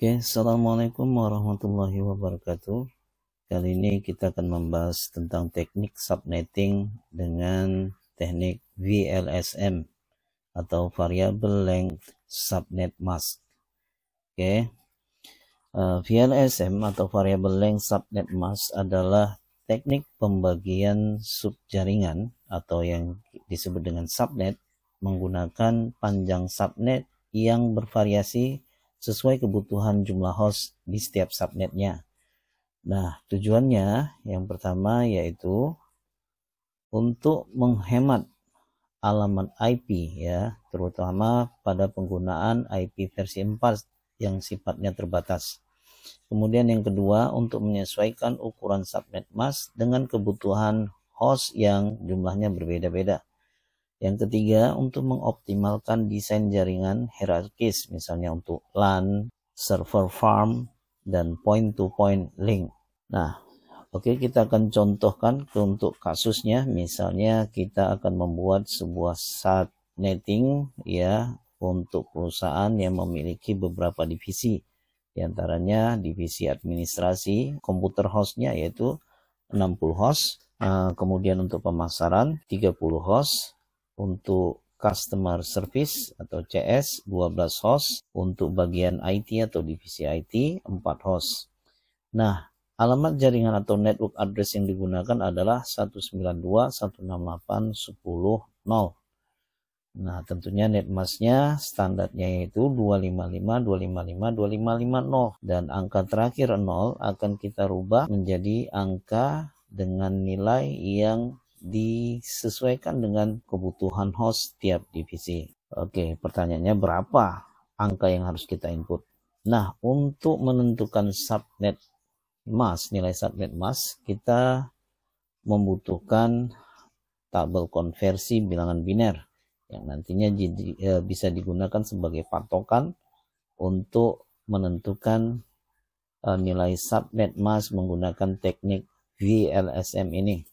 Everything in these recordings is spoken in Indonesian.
Oke, Assalamualaikum warahmatullahi wabarakatuh. Kali ini kita akan membahas tentang teknik subnetting dengan teknik VLSM atau Variable Length Subnet Mask. Oke, VLSM atau Variable Length Subnet Mask adalah teknik pembagian subjaringan atau yang disebut dengan subnet menggunakan panjang subnet yang bervariasi sesuai kebutuhan jumlah host di setiap subnetnya. Nah, tujuannya yang pertama yaitu untuk menghemat alamat IP ya, terutama pada penggunaan IP versi 4 yang sifatnya terbatas. Kemudian yang kedua, untuk menyesuaikan ukuran subnet mask dengan kebutuhan host yang jumlahnya berbeda-beda. Yang ketiga, untuk mengoptimalkan desain jaringan hierarkis, misalnya untuk LAN, server farm, dan point-to-point link. Nah, oke, kita akan contohkan untuk kasusnya. Misalnya kita akan membuat sebuah subnetting ya untuk perusahaan yang memiliki beberapa divisi. Di antaranya divisi administrasi, komputer hostnya yaitu 60 host, kemudian untuk pemasaran 30 host, untuk customer service atau CS 12 host, untuk bagian IT atau divisi IT 4 host. Nah, alamat jaringan atau network address yang digunakan adalah 192.168.10.0. Nah, tentunya netmasknya standarnya yaitu 255.255.255.0 dan angka terakhir 0 akan kita rubah menjadi angka dengan nilai yang disesuaikan dengan kebutuhan host tiap divisi. Oke, pertanyaannya berapa angka yang harus kita input? Nah, untuk menentukan subnet mask, nilai subnet mask, kita membutuhkan tabel konversi bilangan biner yang nantinya bisa digunakan sebagai patokan untuk menentukan nilai subnet mask menggunakan teknik VLSM ini.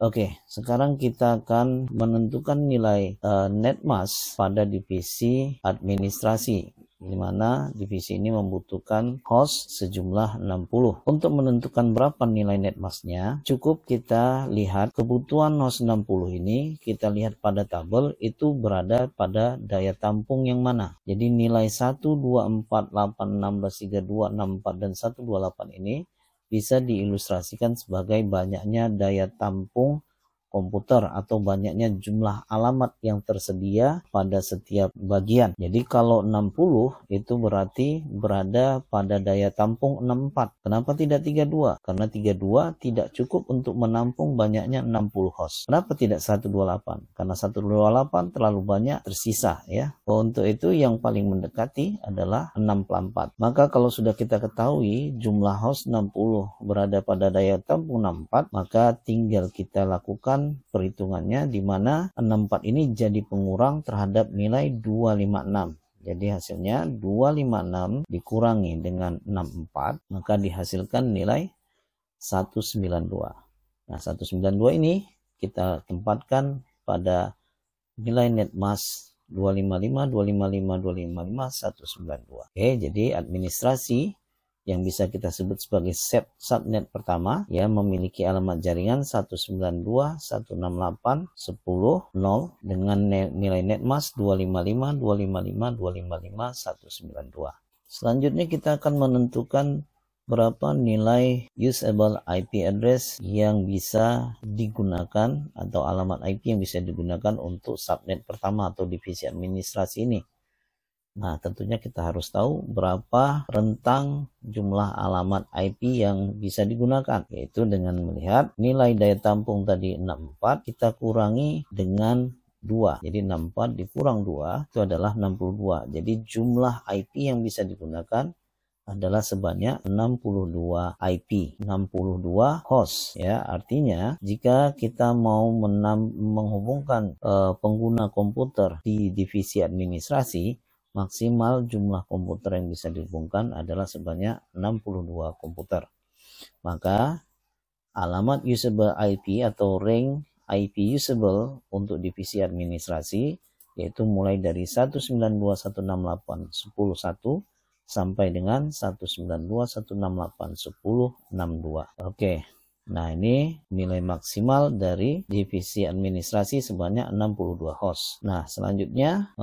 Oke, sekarang kita akan menentukan nilai net mask pada divisi administrasi, di mana divisi ini membutuhkan host sejumlah 60. Untuk menentukan berapa nilai net masknya, cukup kita lihat kebutuhan host 60 ini, kita lihat pada tabel itu berada pada daya tampung yang mana. Jadi nilai 1, 2, 4, 8, 16, 32, 64, dan 128 ini bisa diilustrasikan sebagai banyaknya daya tampung komputer atau banyaknya jumlah alamat yang tersedia pada setiap bagian. Jadi kalau 60 itu berarti berada pada daya tampung 64. Kenapa tidak 32? Karena 32 tidak cukup untuk menampung banyaknya 60 host. Kenapa tidak 128? Karena 128 terlalu banyak tersisa ya. Untuk itu yang paling mendekati adalah 64. Maka kalau sudah kita ketahui jumlah host 60 berada pada daya tampung 64, maka tinggal kita lakukan perhitungannya di mana 64 ini jadi pengurang terhadap nilai 256. Jadi hasilnya 256 dikurangi dengan 64, maka dihasilkan nilai 192. Nah, 192 ini kita tempatkan pada nilai net mask 255, 255, 255, 192. Oke, jadi administrasi yang bisa kita sebut sebagai subnet pertama ya memiliki alamat jaringan 192.168.10.0 dengan nilai net mask 255, 255, 255, 192. Selanjutnya kita akan menentukan berapa nilai usable IP address yang bisa digunakan atau alamat IP yang bisa digunakan untuk subnet pertama atau divisi administrasi ini. Nah, tentunya kita harus tahu berapa rentang jumlah alamat IP yang bisa digunakan, yaitu dengan melihat nilai daya tampung tadi 64 kita kurangi dengan 2. Jadi 64 dikurang 2 itu adalah 62. Jadi jumlah IP yang bisa digunakan adalah sebanyak 62 IP, 62 host ya. Artinya jika kita mau menghubungkan pengguna komputer di divisi administrasi, maksimal jumlah komputer yang bisa dihubungkan adalah sebanyak 62 komputer. Maka alamat usable IP atau range IP usable untuk divisi administrasi yaitu mulai dari 192.168.10.1 sampai dengan 192, 168, 10, 62. Oke. Nah, ini nilai maksimal dari divisi administrasi sebanyak 62 host. Nah, selanjutnya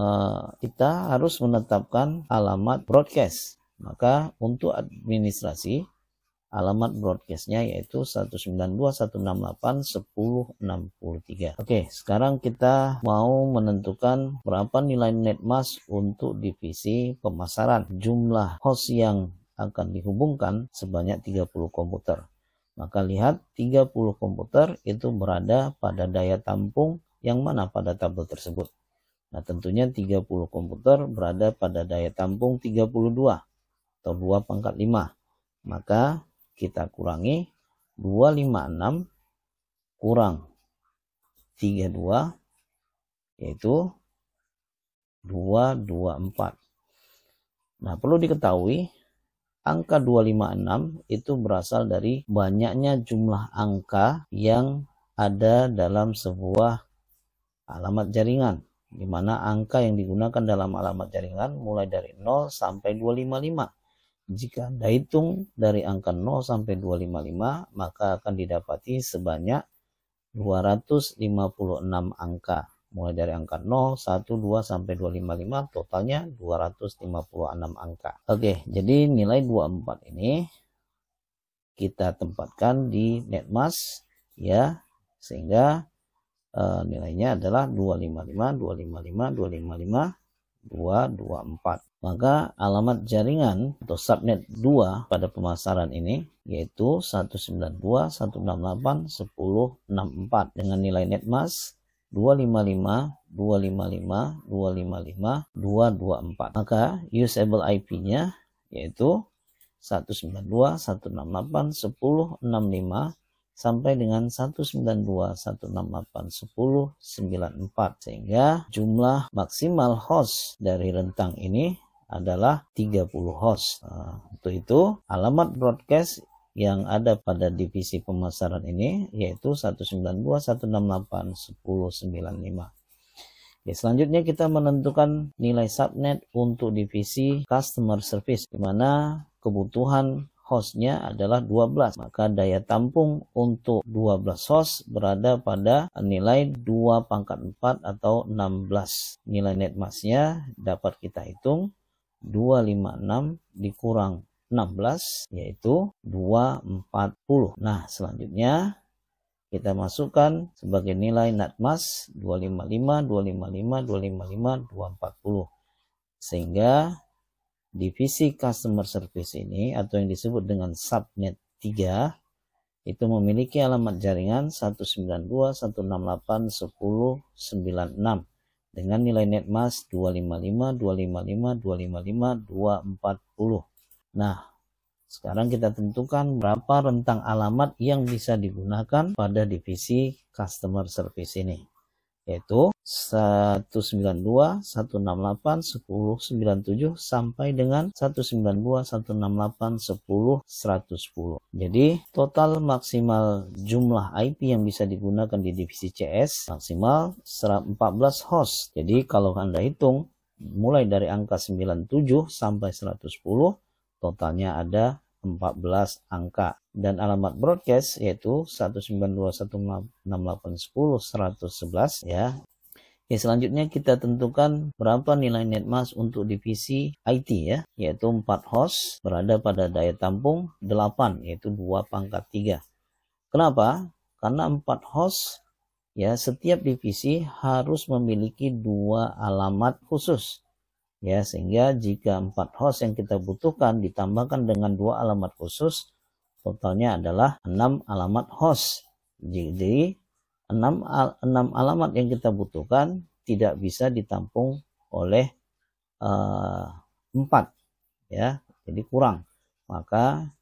kita harus menetapkan alamat broadcast. Maka untuk administrasi, alamat broadcastnya yaitu 192.168.10.63. Oke, sekarang kita mau menentukan berapa nilai netmas untuk divisi pemasaran. Jumlah host yang akan dihubungkan sebanyak 30 komputer. Maka lihat 30 komputer itu berada pada daya tampung yang mana pada tabel tersebut. Nah, tentunya 30 komputer berada pada daya tampung 32 atau 2/5. Maka kita kurangi 256 kurang 32 yaitu 224. Nah, perlu diketahui angka 256 itu berasal dari banyaknya jumlah angka yang ada dalam sebuah alamat jaringan, di mana angka yang digunakan dalam alamat jaringan mulai dari 0 sampai 255. Jika Anda hitung dari angka 0 sampai 255, maka akan didapati sebanyak 256 angka. Mulai dari angka 0, 1, 2, sampai 255, totalnya 256 angka. Oke, jadi nilai 24 ini kita tempatkan di netmas, ya, sehingga nilainya adalah 255, 255, 255, 224. Maka alamat jaringan atau subnet 2 pada pemasaran ini yaitu 192.168.10.64 dengan nilai netmas 255, 255, 255, 224. Maka usable IP-nya yaitu 192.168.10.65 sampai dengan 192.168.10.94, sehingga jumlah maksimal host dari rentang ini adalah 30 host. Nah, untuk itu alamat broadcast yang ada pada divisi pemasaran ini yaitu 192.168.10.95. Oke, selanjutnya kita menentukan nilai subnet untuk divisi customer service, di mana kebutuhan hostnya adalah 12. Maka daya tampung untuk 12 host berada pada nilai 2/4 atau 16. Nilai netmasnya dapat kita hitung 256 dikurang 16 yaitu 240. Nah, selanjutnya kita masukkan sebagai nilai netmas 255, 255, 255, 240. Sehingga divisi customer service ini atau yang disebut dengan subnet 3 itu memiliki alamat jaringan 192.168.10.96 dengan nilai netmas 255, 255, 255, 240. Nah, sekarang kita tentukan berapa rentang alamat yang bisa digunakan pada divisi customer service ini, yaitu 192.168.10.97 sampai dengan 192.168.10.110. Jadi total maksimal jumlah IP yang bisa digunakan di divisi CS maksimal 14 host. Jadi kalau Anda hitung mulai dari angka 97 sampai 110, totalnya ada 14 angka. Dan alamat broadcast yaitu 192.168.10.111 ya. Oke, selanjutnya kita tentukan berapa nilai netmas untuk divisi IT ya, yaitu 4 host berada pada daya tampung 8 yaitu 2/3. Kenapa? Karena 4 host ya, setiap divisi harus memiliki 2 alamat khusus. Ya, sehingga jika 4 host yang kita butuhkan ditambahkan dengan 2 alamat khusus, totalnya adalah 6 alamat host. Jadi 6 alamat yang kita butuhkan tidak bisa ditampung oleh 4 ya, jadi kurang. Maka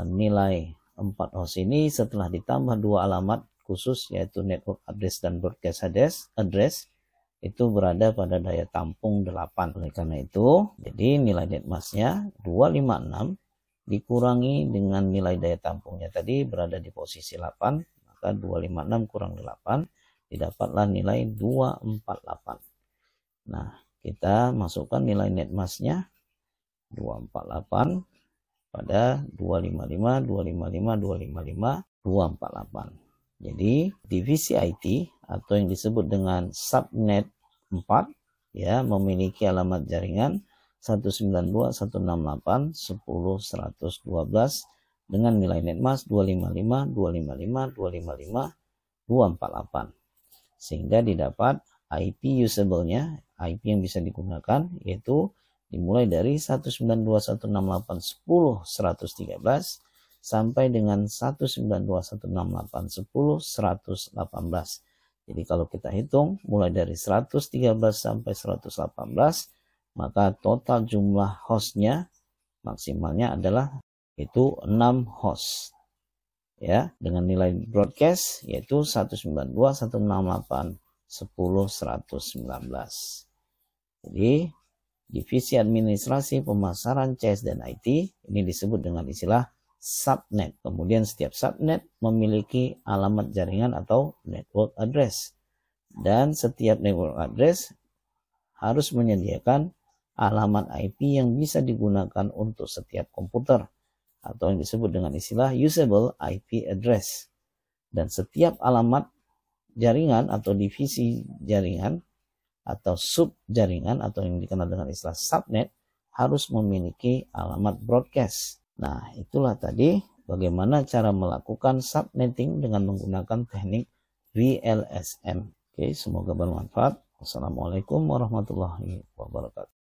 nilai 4 host ini setelah ditambah 2 alamat khusus yaitu network address dan broadcast address itu berada pada daya tampung 8. Oleh karena itu, jadi nilai netmasnya 256 dikurangi dengan nilai daya tampungnya tadi berada di posisi 8, maka 256 kurang 8 didapatlah nilai 248. Nah, kita masukkan nilai netmasnya 248 pada 255, 255, 255, 248. Jadi divisi IT atau yang disebut dengan subnet 4 ya memiliki alamat jaringan 192.168.10.112 dengan nilai netmask 255, 255, 255, 248. Sehingga didapat IP usable-nya, IP yang bisa digunakan yaitu dimulai dari 192.168.10.113 sampai dengan 192.168.10.118. Jadi kalau kita hitung mulai dari 113 sampai 118, maka total jumlah hostnya maksimalnya adalah itu 6 host. Ya, dengan nilai broadcast yaitu 192.168.10.119. Jadi divisi administrasi pemasaran CS dan IT ini disebut dengan istilah subnet. Kemudian setiap subnet memiliki alamat jaringan atau network address. Dan setiap network address harus menyediakan alamat IP yang bisa digunakan untuk setiap komputer atau yang disebut dengan istilah usable IP address. Dan setiap alamat jaringan atau divisi jaringan atau sub jaringan atau yang dikenal dengan istilah subnet harus memiliki alamat broadcast. Nah, itulah tadi bagaimana cara melakukan subnetting dengan menggunakan teknik VLSM. Oke, semoga bermanfaat. Wassalamualaikum warahmatullahi wabarakatuh.